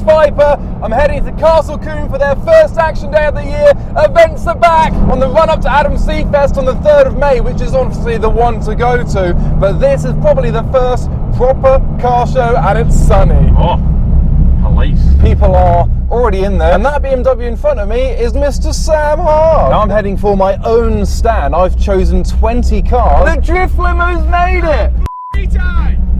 Viper. I'm heading to Castle Combe for their first action day of the year. Events are back on the run up to Adam Seafest on the 3rd of May, which is obviously the one to go to. But this is probably the first proper car show and it's sunny. Oh, police. People are already in there, and that BMW in front of me is Mr. Sam Hart. Now I'm heading for my own stand. I've chosen 20 cars. The Drift Limo's made it!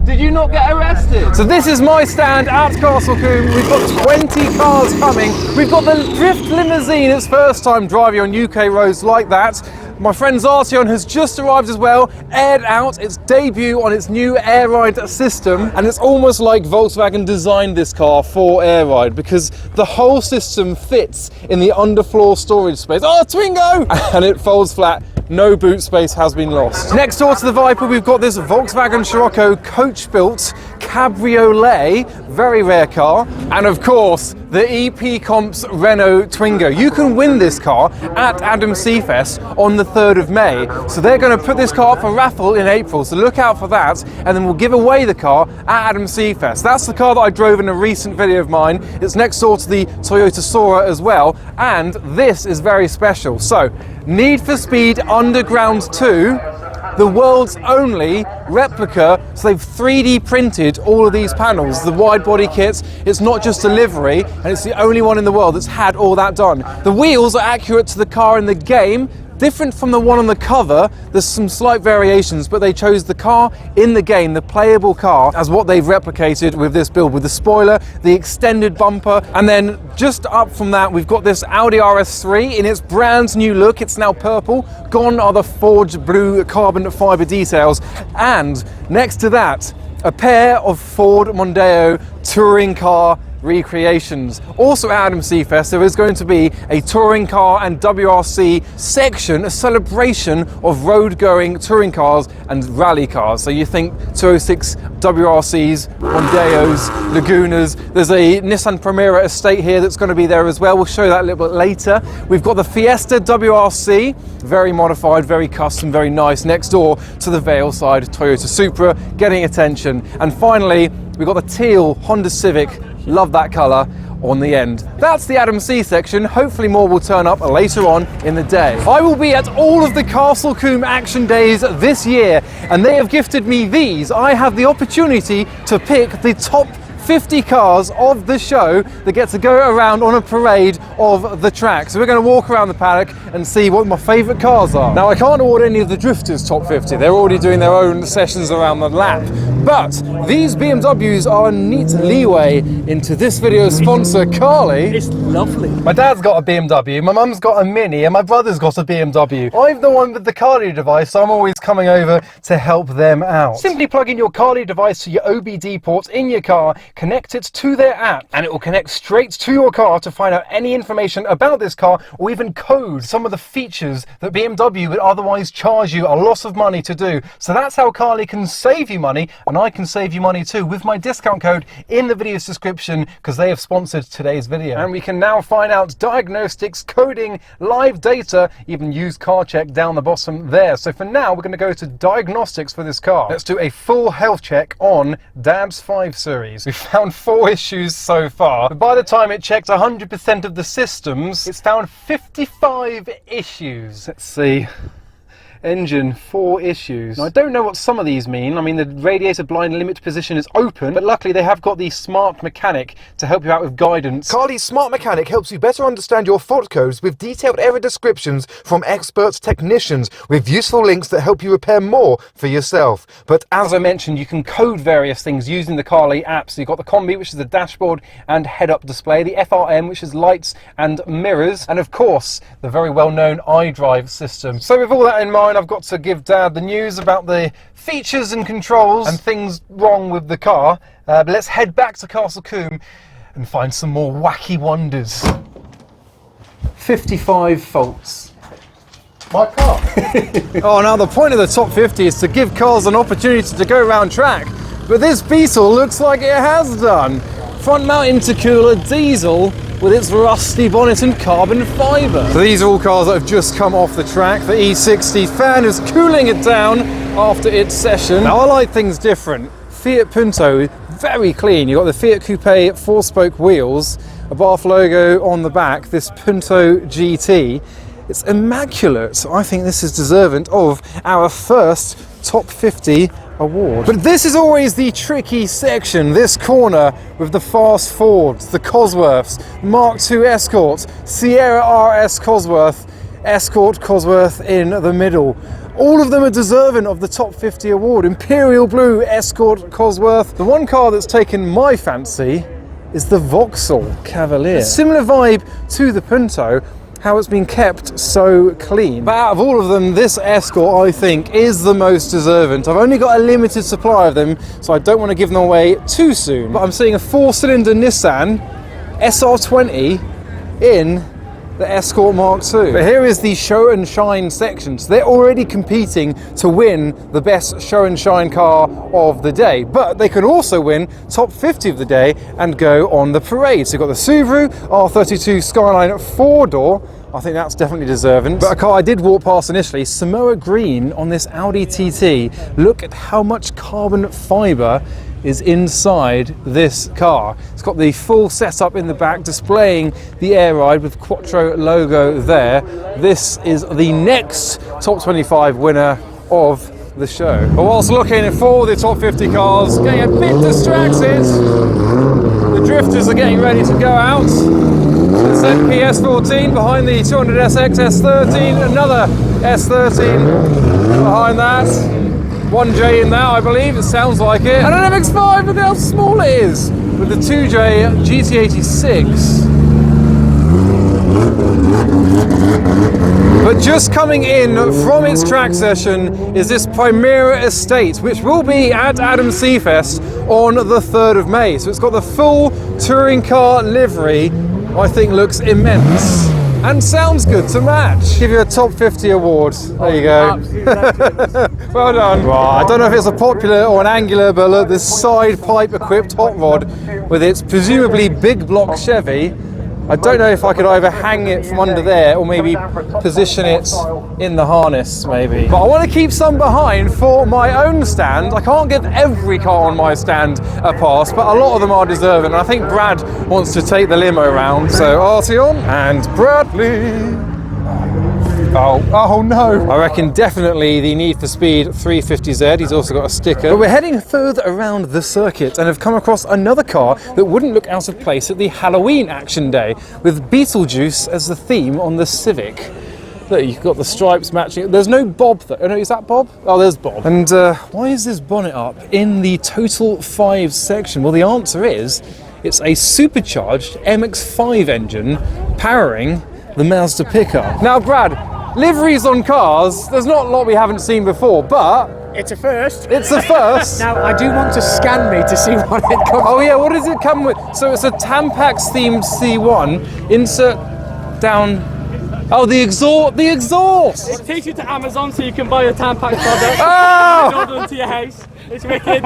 Did you not get arrested? So this is my stand at Castle Combe. We've got 20 cars coming. We've got the Drift Limousine, its first time driving on UK roads like that. My friend Zartion has just arrived as well, aired out its debut on its new air ride system, and it's almost like Volkswagen designed this car for air ride because the whole system fits in the underfloor storage space. Oh, Twingo! And it folds flat. No boot space has been lost. Next door to the Viper, we've got this Volkswagen Scirocco coach-built cabriolet, very rare car, and of course the EP Comps Renault Twingo. You can win this car at Adam Seafest on the 3rd of May. So they're going to put this car up for raffle in April, so look out for that, and then we'll give away the car at Adam Seafest. That's the car that I drove in a recent video of mine. It's next door to the Toyota Sora as well, and this is very special. So, Need for Speed Underground 2, the world's only replica, so they've 3D printed all of these panels, the wide body kits. It's not just delivery, and it's the only one in the world that's had all that done. The wheels are accurate to the car in the game, different from the one on the cover. There's some slight variations, but they chose the car in the game, the playable car, as what they've replicated with this build, with the spoiler, the extended bumper, and then just up from that we've got this Audi RS3 in its brand new look. It's now purple, gone are the forged blue carbon fibre details, and next to that a pair of Ford Mondeo touring car recreations. Also at Adam Seafest there is going to be a touring car and WRC section, a celebration of road going touring cars and rally cars. So you think 206 WRCs, Mondeos, Lagunas. There's a Nissan Primera estate here that's going to be there as well. We'll show that a little bit later. We've got the Fiesta WRC, very modified, very custom, very nice, next door to the Valeside Toyota Supra, getting attention. And finally we've got the teal Honda Civic, love that colour, on the end. That's the Adam C section. Hopefully more will turn up later on in the day. I will be at all of the Castle Combe Action Days this year, and they have gifted me these. I have the opportunity to pick the top 50 cars of the show that get to go around on a parade of the track. So we're going to walk around the paddock and see what my favourite cars are. Now I can't award any of the drifters top 50, they're already doing their own sessions around the lap. But these BMWs are a neat leeway into this video's sponsor, Carly. It's lovely. My dad's got a BMW, my mum's got a Mini, and my brother's got a BMW. I'm the one with the Carly device, so I'm always coming over to help them out. Simply plug in your Carly device to your OBD ports in your car, connect it to their app, and it will connect straight to your car to find out any information about this car, or even code some of the features that BMW would otherwise charge you a lot of money to do. So that's how Carly can save you money, and I can save you money too with my discount code in the video's description, because they have sponsored today's video. And we can now find out diagnostics, coding, live data, even used car check down the bottom there. So for now we're going to go to diagnostics for this car. Let's do a full health check on Dad's 5 Series. We've found 4 issues so far, but by the time it checked 100% of the systems, it's found 55 issues. Let's see. Engine, 4 issues. Now, I don't know what some of these mean. I mean, the radiator blind limit position is open, but luckily they have got the Smart Mechanic to help you out with guidance. Carly's Smart Mechanic helps you better understand your fault codes with detailed error descriptions from expert technicians, with useful links that help you repair more for yourself. But as I mentioned, you can code various things using the Carly app. So you've got the Combi, which is the dashboard and head-up display, the FRM, which is lights and mirrors, and of course, the very well-known iDrive system. So with all that in mind, I've got to give Dad the news about the features and controls and things wrong with the car. But let's head back to Castle Combe and find some more wacky wonders. 55 faults. My car. Oh, now the point of the top 50 is to give cars an opportunity to go around track. But this Beetle looks like it has done. Front mount intercooler diesel with its rusty bonnet and carbon fibre. So these are all cars that have just come off the track. The E60 fan is cooling it down after its session. Now I like things different. Fiat Punto, very clean. You've got the Fiat Coupe 4-spoke wheels, a Bath logo on the back, this Punto GT. It's immaculate. I think this is deserving of our first top 50 award. But this is always the tricky section, this corner with the fast Fords, the Cosworths, Mark II Escort, Sierra RS Cosworth, Escort Cosworth in the middle. All of them are deserving of the top 50 award. Imperial Blue Escort Cosworth. The one car that's taken my fancy is the Vauxhall Cavalier. A similar vibe to the Punto, how it's been kept so clean. But out of all of them, this Escort, I think, is the most deserving. I've only got a limited supply of them, so I don't want to give them away too soon. But I'm seeing a 4-cylinder Nissan SR20 in the Escort Mark II. But here is the show and shine section. So they're already competing to win the best show and shine car of the day. But they can also win top 50 of the day and go on the parade. So you've got the Subaru R32 Skyline 4-door. I think that's definitely deserving. But a car I did walk past initially, Samoa Green on this Audi TT. Look at how much carbon fibre is inside this car. It's got the full setup in the back, displaying the air ride with Quattro logo there. This is the next top 25 winner of the show. But whilst looking for the top 50 cars, getting a bit distracted, the drifters are getting ready to go out. It's that PS14 behind the 200SX S13, another S13 behind that. 1J in there, I believe, it sounds like it. And an MX-5, look how small it is, with the 2J GT86. But just coming in from its track session is this Primera Estate, which will be at Adam Seafest on the 3rd of May. So it's got the full touring car livery, I think looks immense. And sounds good to match. Give you a top 50 award. There you go. Well done. Well, I don't know if it's a popular or an angular, but look, this side pipe equipped hot rod with its presumably big block Chevy. I don't know if I could either hang it from under there or maybe position it in the harness maybe. But I want to keep some behind for my own stand. I can't give every car on my stand a pass, but a lot of them are deserving. And I think Brad wants to take the limo around. So Arteon and Bradley. Oh no. I reckon definitely the Need for Speed 350Z. He's also got a sticker. But we're heading further around the circuit and have come across another car that wouldn't look out of place at the Halloween action day, with Beetlejuice as the theme on the Civic. Look, you've got the stripes matching. There's no Bob though. Oh no, is that Bob? Oh, there's Bob. And why is this bonnet up in the Total 5 section? Well, the answer is it's a supercharged MX-5 engine powering the Mazda pickup. Now, Brad, liveries on cars, there's not a lot we haven't seen before, but it's a first. It's a first. Now, I do want to scan me to see what it comes. Oh yeah, what does it come with? So it's a Tampax themed C1. Insert down. Oh, the exhaust! It takes you to Amazon so you can buy a Tampax product. Oh! And order them to your house. It's wicked.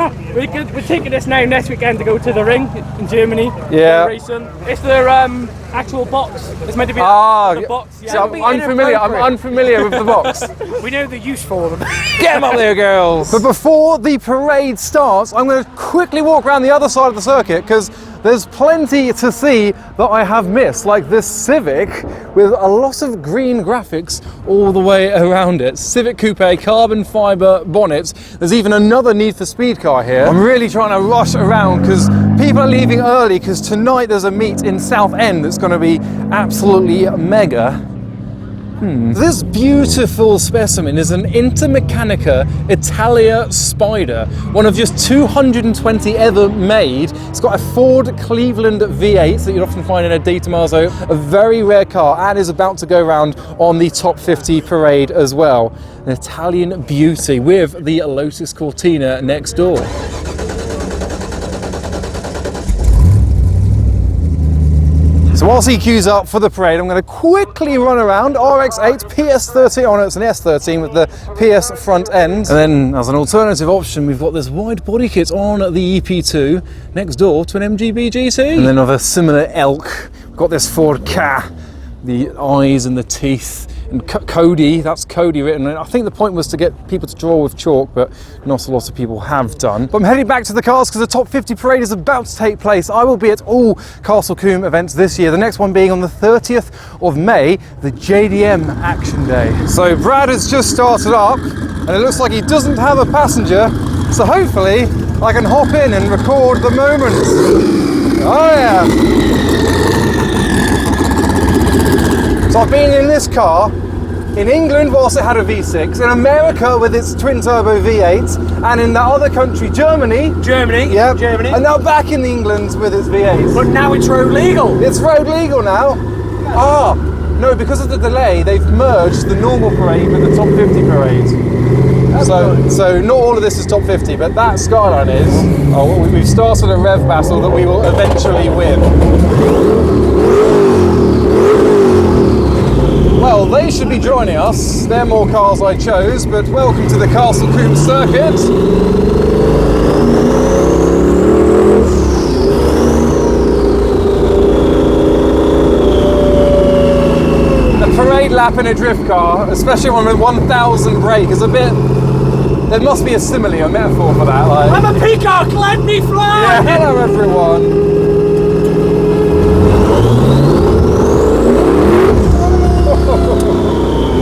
We're taking this now next weekend to go to the ring in Germany. Yeah. Racing. It's their actual box. It's meant to be the box. Yeah. So I'm unfamiliar with the box. We know the use for them. Get them up there, girls! But before the parade starts, I'm going to quickly walk around the other side of the circuit because there's plenty to see that I have missed, like this Civic with a lot of green graphics all the way around it. Civic Coupe, carbon fibre bonnets. There's even another Need for Speed car here. I'm really trying to rush around because people are leaving early because tonight there's a meet in Southend that's going to be absolutely mega. This beautiful specimen is an Intermeccanica Italia Spider, one of just 220 ever made. It's got a Ford Cleveland V8 that you'd often find in a De Tomaso, a very rare car, and is about to go around on the top 50 parade as well. An Italian beauty with the Lotus Cortina next door. So whilst he queues up for the parade, I'm going to quickly run around RX-8, PS13 on it, it's an S13 with the PS front end. And then as an alternative option, we've got this wide body kit on the EP2 next door to an MGB GT. And then of a similar ilk, we've got this Ford Ka the eyes and the teeth. And Cody, that's Cody written. And I think the point was to get people to draw with chalk, but not a lot of people have done. But I'm heading back to the cars because the top 50 parade is about to take place. I will be at all Castle Combe events this year. The next one being on the 30th of May, the JDM Action Day. So Brad has just started up and it looks like he doesn't have a passenger. So hopefully I can hop in and record the moment. Oh yeah. So I've been in this car in England whilst it had a V6, in America with its twin turbo V8, and in that other country, Germany. Yeah, Germany. And now back in England with its V8. But now it's road legal. It's road legal now. Ah, no, because of the delay, they've merged the normal parade with the top 50 parade. So not all of this is top 50, but that Skyline is. Oh, we've started a rev battle that we will eventually win. Well, they should be joining us. They're more cars I chose, but welcome to the Castle Combe circuit. The parade lap in a drift car, especially one with 1,000 brake, is a bit... There must be a simile, a metaphor for that. Like, I'm a peacock, let me fly! yeah, hello everyone.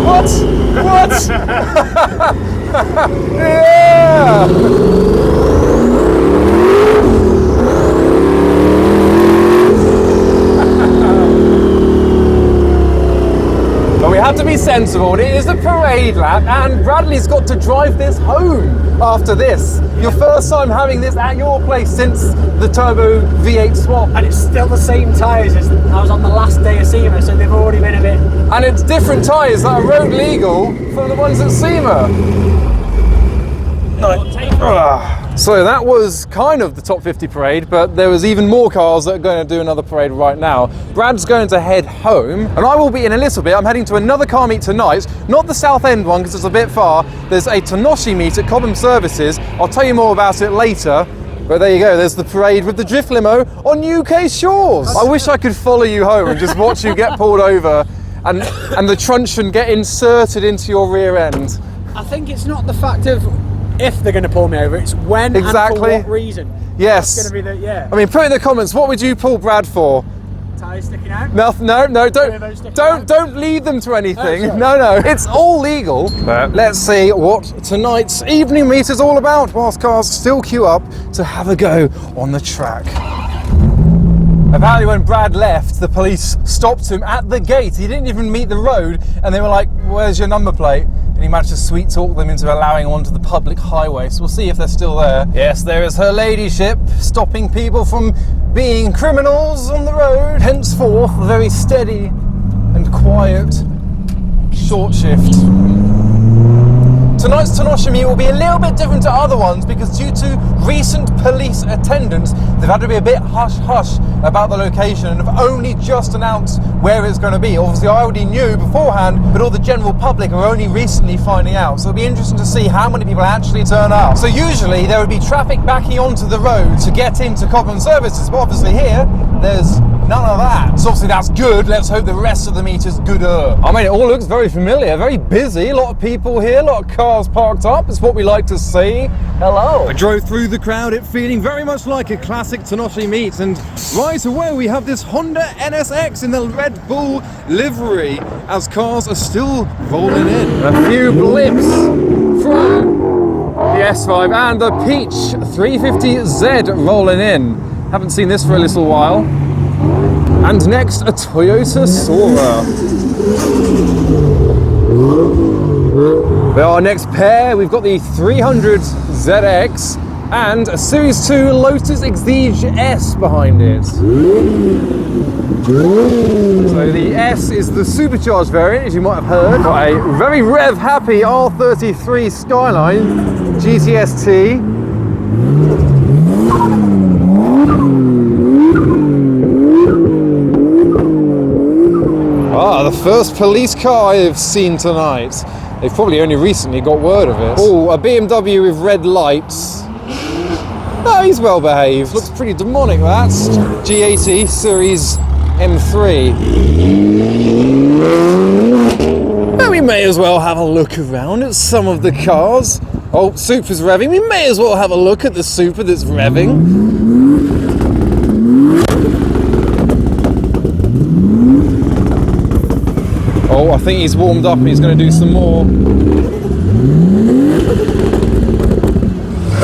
What? Yeah! But we have to be sensible. It is a parade lap, and Bradley's got to drive this home after this. Your first time having this at your place since the turbo V8 swap. And it's still the same tyres as I was on the last day of SEMA, so they've already been a bit... And it's different tyres that are road legal from the ones at SEMA. So that was kind of the top 50 parade, but there was even more cars that are going to do another parade right now. Brad's going to head home, and I will be in a little bit. I'm heading to another car meet tonight, not the South End one because it's a bit far. There's a Tenoshi meet at Cobham Services. I'll tell you more about it later. But there you go, there's the parade with the Drift Limo on UK shores. I wish I could follow you home and just watch you get pulled over and the truncheon get inserted into your rear end. I think it's not the fact of if they're going to pull me over, it's when Exactly. and for what reason. Yes. It's going to be the, yeah. I mean, put in the comments, what would you pull Brad for? Tyres sticking out? No, don't lead them to anything. Oh, no, it's all legal. But let's see what tonight's evening meet is all about whilst cars still queue up to have a go on the track. Apparently when Brad left, the police stopped him at the gate. He didn't even meet the road, and they were like, where's your number plate? And he managed to sweet talk them into allowing him onto the public highway. So we'll see if they're still there. Yes, there is her ladyship, stopping people from being criminals on the road. Henceforth, a very steady and quiet short shift. Tonight's Tenoshi meet will be a little bit different to other ones because due to recent police attendance, they've had to be a bit hush-hush about the location and have only just announced where it's going to be. Obviously, I already knew beforehand, but all the general public are only recently finding out. So it'll be interesting to see how many people actually turn up. So usually there would be traffic backing onto the road to get into Cobham Services, but obviously here, there's none of that. So obviously that's good. Let's hope the rest of the meet is gooder. I mean, it all looks very familiar, very busy. A lot of people here, a lot of cars parked up. It's what we like to see. Hello. I drove through the crowd, it feeling very much like a classic Tenoshi meet. And right away, we have this Honda NSX in the Red Bull livery as cars are still rolling in. A few blips from the S5 and the Peach 350Z rolling in. Haven't seen this for a little while. And next, a Toyota Sora. Our next pair, we've got the 300ZX and a Series 2 Lotus Exige S behind it. So the S is the supercharged variant, as you might have heard. Got a very rev-happy R33 Skyline GTST. The first police car I've seen tonight. They've probably only recently got word of it. Oh, a BMW with red lights. Oh, he's well behaved. Looks pretty demonic, that. G80 Series M3. And we may as well have a look around at some of the cars. Oh, Supra's revving. We may as well have a look at the Supra that's revving. Oh, I think he's warmed up and he's going to do some more.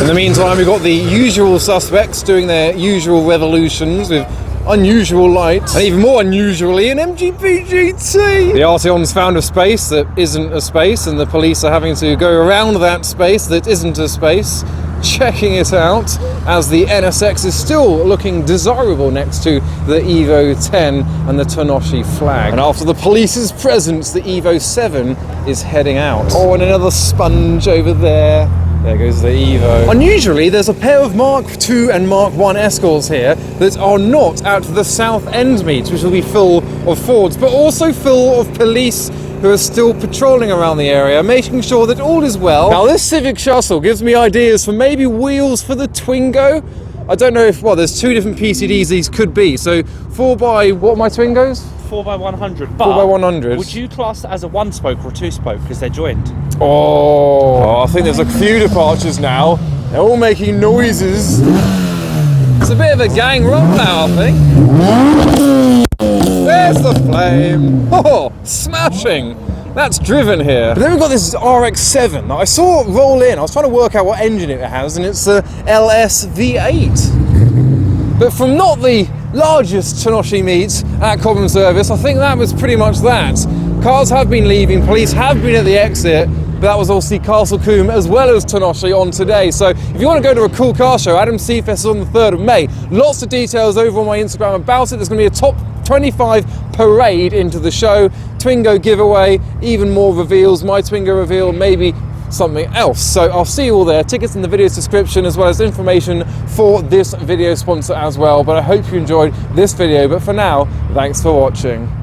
In the meantime, we've got the usual suspects doing their usual revolutions with unusual lights, and even more unusually, an MGP GT! The Arteon's found a space that isn't a space, and the police are having to go around that space that isn't a space, checking it out, as the NSX is still looking desirable next to the Evo 10 and the Tonoshi flag. And after the police's presence, the Evo 7 is heading out. Oh, and another sponge over there. There goes the Evo. Unusually, there's a pair of Mark II and Mark I Escorts here that are not at the South End meet, which will be full of Fords, but also full of police who are still patrolling around the area, making sure that all is well. Now, this Civic Shuttle gives me ideas for maybe wheels for the Twingo. I don't know if, well, there's two different PCDs these could be. So 4x, what are my Twingos? 4x100. But 4x100. would you class it as a 1-spoke or a 2-spoke because they're joined? Oh, I think there's a few departures now. They're all making noises. It's a bit of a gang run now, I think. There's the flame. Oh, smashing. That's driven here. But then we've got this RX-7 that I saw roll in. I was trying to work out what engine it has, and it's a LS V8. But from not the largest Tonoshi meet at Cobham Service, I think that was pretty much that. Cars have been leaving, police have been at the exit, but that was obviously Castle Combe as well as Tonoshi on today. So if you want to go to a cool car show, Adam C Fest is on the 3rd of May. Lots of details over on my Instagram about it. There's going to be a top 25 parade into the show, Twingo giveaway, even more reveals, my Twingo reveal, maybe something else. So I'll see you all there. Tickets in the video's description, as well as information for this video sponsor as well. But I hope you enjoyed this video. But for now, thanks for watching.